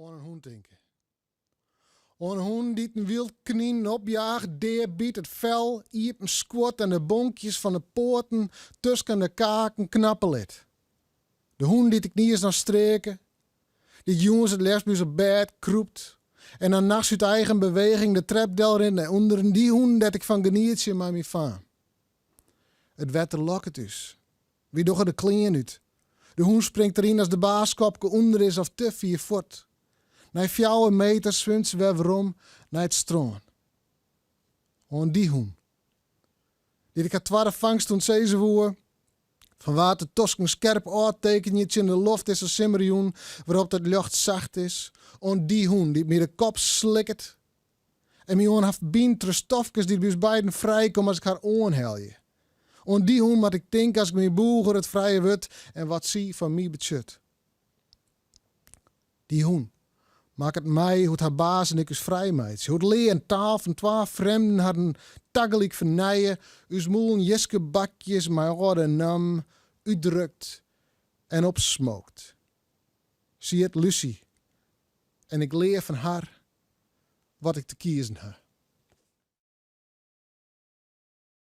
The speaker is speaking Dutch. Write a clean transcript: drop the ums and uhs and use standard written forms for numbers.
aan een hond denken. Aan een hond die een wild knien opjaagt, deerbiedt het vel, iepen squat en de bonkjes van de poorten tussen de kaken knappen liet. De hond die de knieën naar streken, die jongens het lesbisch op bed kroept en dan nachts uit eigen beweging de trapdel in naar onderen, die hond dat ik van geniertje maar me van. Het werd er loket dus. Wie doch er de klein uit. De hond springt erin als de baaskopke onder is of te 4 voet. Na 4 meter zwemt ze weer om naar het strand. En die hoen. Die ik had tweede vangst toen ze woer. Van water tosken scherp uittekenetje in de loft is een simmerjoen waarop het lucht zacht is. En die hoen die me de kop slikt. En mij on heeft bien trustofkes die bij beiden vrijkomen als ik haar aanhelje. En die hoen wat ik denk als ik mijn boeger het vrije wut en wat zie van mij betjut. Die hoen. Maak het mij hoe het haar baas en ik is vrijmeid. Hoe het lee en taal van 2 vreemden hadden taggelijk vernijen. Us moelen jeske bakjes, maar rode nam, uitdrukt en opsmookt. Zie het Lucie. En ik leer van haar wat ik te kiezen heb.